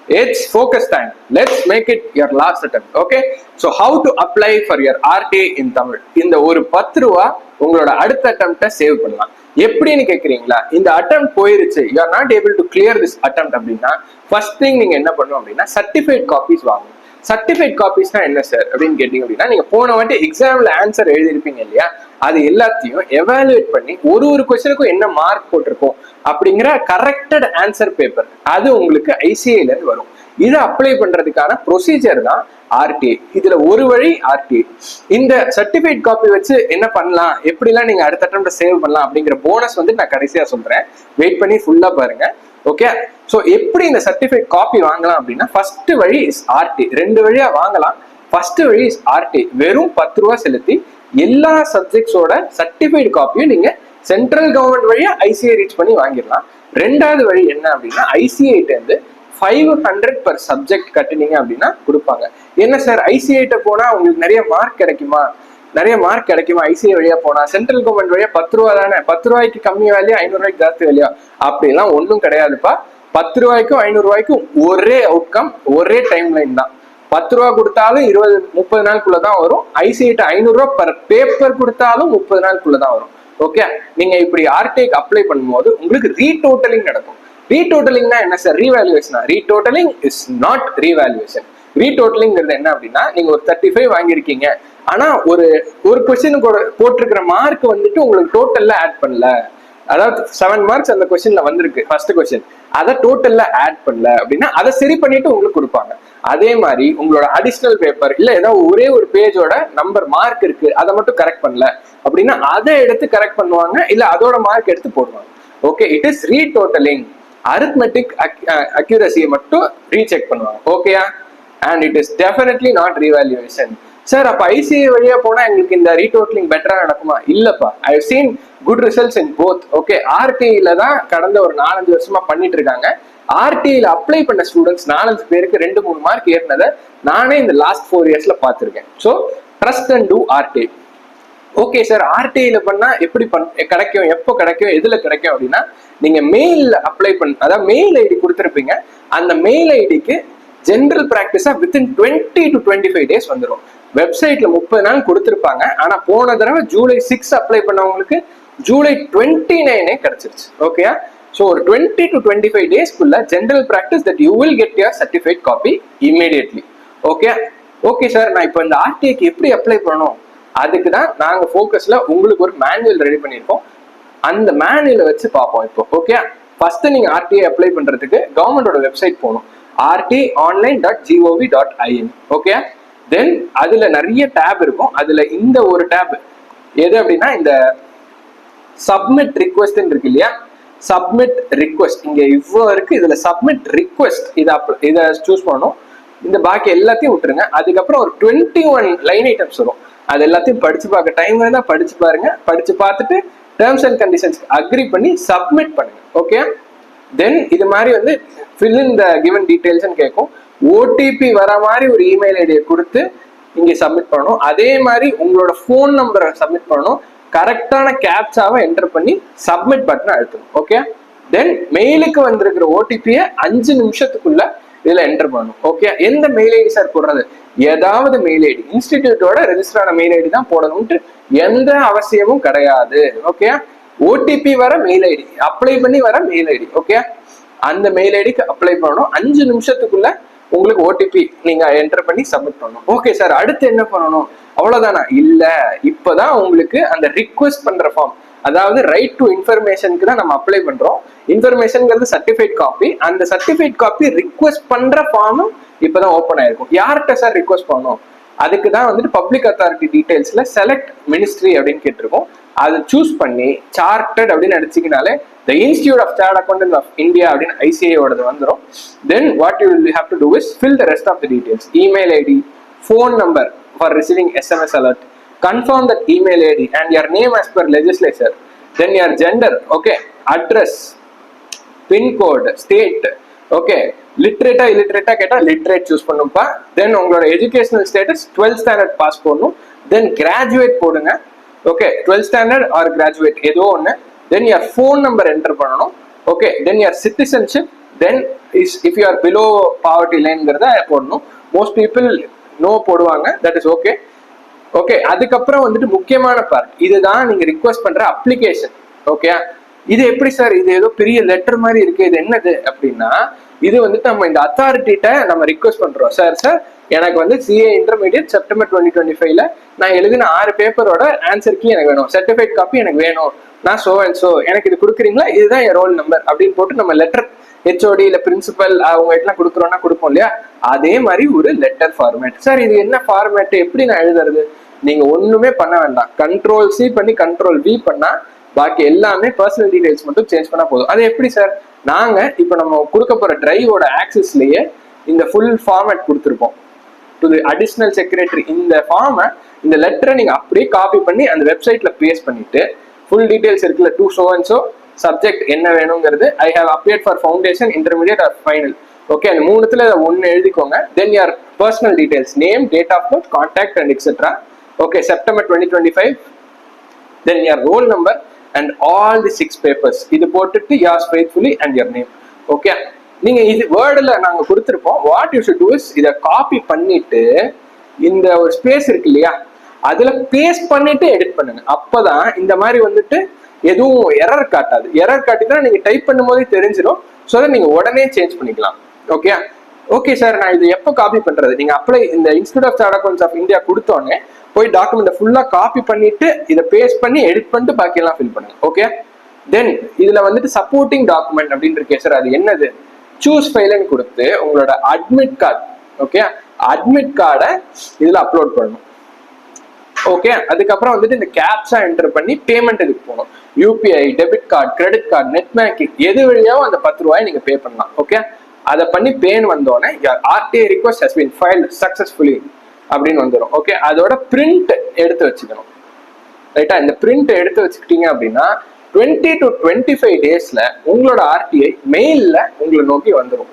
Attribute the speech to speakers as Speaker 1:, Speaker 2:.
Speaker 1: It's focus time. Let's make it your last attempt. Okay, so how to apply for your RTA in Tamil? இந்த ஒரு 10 ரூபா உங்களோட அடுத்த அட்டெம்ப்ட save பண்ணலாம். எப்படின்னு கேக்குறீங்களா? இந்த அட்டெம்ப்ட் போயிருச்சு, you are not able to clear this attempt அப்படின்னா first thing நீங்க என்ன பண்ணணும் அப்படின்னா certified copies வாங்கணும். சர்டிஃபைட் காப்பீஸ்னா என்ன சார் அப்படின்னு கேட்டீங்க அப்படின்னா, நீங்க போன வாட்டி எக்ஸாம்ல ஆன்சர் எழுதிருப்பீங்க இல்லையா, அது எல்லாத்தையும் எவாலுவேட் பண்ணி ஒரு கொஸ்டினுக்கும் என்ன மார்க் போட்டிருக்கோம் அப்படிங்கிற கரெக்டட் ஆன்சர் பேப்பர் அது உங்களுக்கு ஐசிஐல இருந்து வரும். இதை அப்ளை பண்றதுக்கான ப்ரொசீஜர் தான் ஆர்டிஐ. இதுல ஒரு வழி ஆர்டிஐ. இந்த சர்டிஃபைட் காப்பி வச்சு என்ன பண்ணலாம், எப்படிலாம் நீங்க அடுத்த அட்டெம்ப்ட சேவ் பண்ணலாம் அப்படிங்கிற போனஸ் வந்து நான் கடைசியா சொல்றேன். வெயிட் பண்ணி ஃபுல்லா பாருங்க. ஓகே, சோ எப்படி இந்த சர்டிஃபைட் காப்பி வாங்கலாம் அப்படின்னா, ஃபர்ஸ்ட் வழி இஸ் ஆர்டி. 2 வழியா வாங்கலாம். ஃபர்ஸ்ட் வழி இஸ் ஆர்டி. வெறும் 10 ரூபா செலுத்தி எல்லா சப்ஜெக்ட்ஸோட சர்டிஃபைட் காப்பியும் நீங்க சென்ட்ரல் கவர்மெண்ட் வழியா ஐசிஐ ரீச் பண்ணி வாங்கிடலாம். 2வது வழி என்ன அப்படின்னா, ஐசிஐட்ட இருந்து 500 பர் சப்ஜெக்ட் கட்டினீங்க அப்படின்னா கொடுப்பாங்க. என்ன சார் ஐசிஐட்ட போனா உங்களுக்கு நிறைய மார்க் கிடைக்குமா? நிறைய மார்க் கிடைக்குமா ஐசிஐ வழியா போனா? சென்ட்ரல் கவர்மெண்ட் வழியா 10 ரூபா தானே, 10 ரூபாய்க்கு கம்மி வேலையா 500 ரூபாய்க்கு ஜாஸ்தி வேலையா? அப்படிலாம் ஒன்றும் கிடையாதுப்பா. 10 ரூபாய்க்கும் 500 ரூபாய்க்கும் ஒரே அவுட்கம், ஒரே டைம் லைன் தான். 10 ரூபா கொடுத்தாலும் 20-30 நாளுக்குள்ளதான் வரும். ஐசிஐட்ட 500 ரூபா பர் பேப்பர் கொடுத்தாலும் 30 நாளுக்குள்ளதான் வரும். ஓகே, நீங்க இப்படி ஆர்டிஐக்கு அப்ளை பண்ணும்போது உங்களுக்கு ரீடோட்டலிங் நடக்கும். ரீடோட்டலிங்னா என்ன சார்? ரீவேல்யூவேஷனா? Retotalling is not revaluation. ரீடோட்டலிங்கிறது என்ன அப்படின்னா, நீங்க ஒரு 35 வாங்கியிருக்கீங்க, ஆனா ஒரு கொஸ்டினுக்கு போட்டிருக்கிற மார்க் வந்துட்டு உங்களுக்கு டோட்டல்ல ஆட் பண்ணல. அதாவது 7 மார்க்ஸ் அந்த கொஸ்டின்ல வந்திருக்கு, ஃபர்ஸ்ட் கொஸ்டின், அதை டோட்டல்ல ஆட் பண்ணல அப்படின்னா அதை சரி பண்ணிட்டு உங்களுக்கு கொடுப்பாங்க. அதே மாதிரி உங்களோட அடிஷனல் பேப்பர் இல்ல ஏதாவது ஒரே ஒரு பேஜோட நம்பர் மார்க் இருக்கு, அதை மட்டும் கரெக்ட் பண்ணல அப்படின்னா அதை எடுத்து கரெக்ட் பண்ணுவாங்க, இல்ல அதோட மார்க் எடுத்து போடுவாங்க. Okay, it is retotalling. Arithmetic அக்யூரசியை மட்டும் ரீசெக் பண்ணுவாங்க. ஓகேயா? And it is definitely not revaluation. Sir அப்ப ஐசிஐ வழியா போனா எங்களுக்கு இந்த ரீடோட்டலிங் பெட்டரா நடக்குமா? இல்லப்பா, I have seen good results in both. Okay, ஆர்டிஐல தான் கடந்த ஒரு 4-5 வருஷமா பண்ணிட்டு இருக்காங்க. ஆர்டிஐல அப்ளை பண்ண ஸ்டூடெண்ட்ஸ் 4-5 பேருக்கு 2-3 மார்க் ஏறினதை நானே இந்த லாஸ்ட் 4 இயர்ஸ்ல பார்த்திருக்கேன். So trust and do RTI. Okay sir, ஆர்டிஐல பண்ணா எப்படி கிடைக்கும், எப்போ கிடைக்கும், எதுல கிடைக்கும் அப்படின்னா, நீங்க மெயில் அப்ளை அதாவது மெயில் ஐடி கொடுத்துருப்பீங்க. அந்த மெயில் ஐடிக்கு ஜென்ரல் பிராக்டிஸா வித்தின் 20 to 25 டேஸ் வந்துடும். வெப்சைட்ல 30 நாள் கொடுத்துருப்பாங்க. ஆனா போன தடவை ஜூலை 6 அப்ளை பண்ணவங்களுக்கு ஜூலை 29 கிடைச்சிருச்சு. ஓகேயா? ஸோ ஒரு 20 to 25 டேஸ்க்குள்ள general practice that you will get your certified copy immediately. Okay okay sir, நான் இப்போ இந்த ஆர்டிஐக்கு எப்படி அப்ளை பண்ணணும், அதுக்கு தான் நாங்க ஃபோக்கஸ்ல உங்களுக்கு ஒரு மேனுவல் ரெடி பண்ணியிருக்கோம். அந்த மேனுவலை வச்சு பார்ப்போம் இப்போ. ஓகே, ஃபர்ஸ்ட் நீங்க ஆர்டிஐ அப்ளை பண்றதுக்கு கவர்மெண்டோட வெப்சைட் போகணும், rtonline.gov.in. ஓகே, தென் அதுல நிறைய டேப் இருக்கும். அதுல இந்த ஒரு டேப் எது அப்படின்னா, இந்த சப்மிட் ரிக்வெஸ்ட் இருக்கு இல்லையா, சப்மிட் ரிக்வெஸ்ட் இங்க இவ்வளோ இருக்கு. இதுல சப்மிட் ரிக்வெஸ்ட் இதை சூஸ் பண்ணணும். இந்த பாக்கி எல்லாத்தையும் விட்டுருங்க. அதுக்கப்புறம் ஒரு 21 லைன் ஐட்டம்ஸ் வரும். அது எல்லாத்தையும் படிச்சு பார்க்க டைம் இருந்தா படிச்சு பாருங்க. படிச்சு பார்த்துட்டு டேர்ம்ஸ் அண்ட் கண்டிஷன்ஸ் அக்ரி பண்ணி சப்மிட் பண்ணுங்க. ஓகே, தென் இது மாதிரி வந்து fill in the given details கேட்கும். ஓடிபி வர மாதிரி ஒரு இமெயில் ஐடியை கொடுத்து இங்க சப்மிட் பண்ணணும். அதே மாதிரி உங்களோட ஃபோன் நம்பரை சப்மிட் பண்ணணும். கரெக்டான கேப்சாவை என்டர் பண்ணி சப்மிட் பட்டனை அழுத்தணும். ஓகே, தென் மெயிலுக்கு வந்திருக்கிற ஓடிபியை 5 நிமிஷத்துக்குள்ள இதுல என்டர் பண்ணணும். ஓகே, எந்த மெயில் ஐடி சார் போடுறது? ஏதாவது மெயில் ஐடி, இன்ஸ்டிடியூட்டோட ரெஜிஸ்டர் ஆன மெயில் ஐடி தான் போடணும்ட்டு எந்த அவசியமும் கிடையாது. ஓகே, ஓடிபி வர மெயில் ஐடி, அப்ளை பண்ணி வர மெயில் ஐடி. ஓகே, அந்த மெயில் ஐடிக்கு அப்ளை பண்ணணும். 5 நிமிஷத்துக்குள்ள உங்களுக்கு ஓடிபி நீங்க என்டர் பண்ணி சப்மிட் பண்ணணும். ஓகே சார், அடுத்து என்ன பண்ணணும்? அவ்வளவுதானா? இல்ல, இப்பதான் உங்களுக்கு அந்த ரிக்வெஸ்ட் பண்ற ஃபார்ம், அதாவது ரைட் டு இன்ஃபர்மேஷனுக்கு தான் நம்ம அப்ளை பண்றோம். இன்ஃபர்மேஷன்ங்கிறது சர்டிஃபைட் காப்பி. அந்த சர்டிஃபைட் காப்பி ரிக்வெஸ்ட் பண்ற ஃபார்மும் இப்பதான் ஓப்பன் ஆயிருக்கும். யார்கிட்ட சார் ரிக்வெஸ்ட் பண்ணணும்? அதுக்கு தான் வந்துட்டு பப்ளிக் அத்தாரிட்டி டீடைல்ஸ்ல செலக்ட் மினிஸ்ட்ரி அப்படின்னு கேட்டிருக்கோம். அதை சூஸ் பண்ணி சார்ட்டட் அப்படின்னு அடிச்சிக்கினாலே the Institute of Chartered Accountants of India அப்படின்னு ஐசிஐயோடது வந்துடும். Then what you will have to do is fill the rest of the details. Email ID, phone number for receiving SMS alert, confirm that email ID and your name as per legislature, then your gender, okay, address, pin code, state, okay, லிட்ரேட்டா இல்லிட்ரேட்டா கேட்டா literate choose பண்ணுப்பா. தென் உங்களோட educational status 12th standard pass போடணும். Then graduate போடுங்க. Okay, 12th standard or graduate ஏதோ ஒன்று. Then your phone number enter பண்ணணும். Okay, then your citizenship, then if you are below poverty லைன்ங்கிறத போடணும். மோஸ்ட் பீப்புள் நோ போடுவாங்க, தட் இஸ் ஓகே. ஓகே, அதுக்கப்புறம் வந்துட்டு முக்கியமான பார்ட் இதுதான், நீங்க ரிக்வெஸ்ட் பண்ற அப்ளிகேஷன். ஓகே, இது எப்படி சார், இது ஏதோ பெரிய லெட்டர் மாதிரி இருக்கு, இது என்னது அப்படின்னா, இது வந்துட்டு நம்ம இந்த அத்தாரிட்டிட்ட நம்ம ரிக்வெஸ்ட் பண்றோம். சார் எனக்கு வந்து சிஏ இன்டர்மீடியட் செப்டம்பர் 2025 நான் எழுதின 6 பேப்பரோட ஆன்சர் கீ எனக்கு வேணும், சர்டிஃபிகேட் காப்பி எனக்கு வேணும், நான் சோ அண்ட் சோ, எனக்கு இது கொடுக்குறீங்களா, இதுதான் என் ரோல் நம்பர் அப்படின்னு போட்டு நம்ம லெட்டர் ஹெச்ஓடி இல்ல பிரின்சிபல் அவங்க எல்லாம் கொடுக்குறோம்னா கொடுப்போம் இல்லையா, அதே மாதிரி ஒரு லெட்டர் ஃபார்மேட். சார் இது என்ன ஃபார்மேட், எப்படி நான் எழுதுறது? நீங்க ஒண்ணுமே பண்ண வேண்டாம், Ctrl+C பண்ணி Ctrl+V பண்ணா பாக்கி எல்லாமே பர்சனல் டீடைல்ஸ் மட்டும் சேஞ்ச் பண்ணா போதும். அது எப்படி சார்? நாங்க இப்ப நம்ம கொடுக்க போற டிரைவோட ஆக்சஸ்லயே இந்த ஃபுல் ஃபார்மேட் கொடுத்துருப்போம் டு தி அடிஷனல் செக்ரட்டரி. இந்த ஃபார்மை, இந்த லெட்டரை நீங்க அப்படியே காப்பி பண்ணி அந்த வெப்சைட்ல பேஸ்ட் பண்ணிட்டு ஃபுல் டீடைல்ஸ் இருக்குல்ல, to so and so, subject என்ன வேணுங்கிறது, I have appeared for foundation, intermediate or final. Okay, அந்த 3த்துல ஒன்னு எழுதிக்கோங்க. Then your personal details, name, date of birth, contact and etcetera. Okay, September 2025. Then your roll number and all the 6 papers. இது போட்டுட்டு yours faithfully and your name. Okay, நீங்க இது வேர்டுல நாங்க கொடுத்துருப்போம். What you should to is, இதை copy பண்ணிட்டு இந்த ஒரு ஸ்பேஸ் இருக்கு இல்லையா, அதுல பேஸ்ட் பண்ணிட்டு எடிட் பண்ணுங்க. அப்பதான் இந்த மாதிரி வந்துட்டு எதுவும் எரர் காட்டாது. எரர் காட்டிதான் நீங்க டைப் பண்ணும் போதே தெரிஞ்சிடும். ஸோ அதை நீங்க உடனே சேஞ்ச் பண்ணிக்கலாம். ஓகே, ஓகே சார், நான் இது எப்போ காப்பி பண்றது? நீங்க அப்ளை இந்த institute of chartered accounts of India கொடுத்தோன்னே போய் டாக்குமெண்ட் ஃபுல்லா காப்பி பண்ணிட்டு இதை பேஸ்ட் பண்ணி எடிட் பண்ணிட்டு பாக்கி எல்லாம் ஃபில் பண்ணுங்க. ஓகே, தென் இதுல வந்துட்டு சப்போர்ட்டிங் டாக்குமெண்ட் அப்படின்னு இருக்கே சார், அது என்னது? சூஸ் ஃபைல்னு கொடுத்து உங்களோட அட்மிட் கார்டு, ஓகே, அட்மிட் கார்டை இதுல அப்லோட் பண்ணணும். ஓகே, அதுக்கப்புறம் வந்துட்டு இந்த கேப்ஸா என்டர் பண்ணி பேமெண்ட் இதுக்கு போகணும். UPI, debit card, credit card, net banking, எது வழியாவும் அந்த 10 ரூபாய் நீங்க பே பண்ணலாம். ஓகே, அதை பண்ணி பேன் வந்தோடனே RTA request has been filed successfully அப்படின்னு வந்துடும். ஓகே, அதோட பிரிண்ட் எடுத்து வச்சுக்கணும். ரைட்டா, இந்த பிரிண்ட் எடுத்து வச்சுக்கிட்டீங்க அப்படின்னா 20 to 25 daysல உங்களோட RTA மெயில்ல உங்களை நோக்கி வந்துடும்.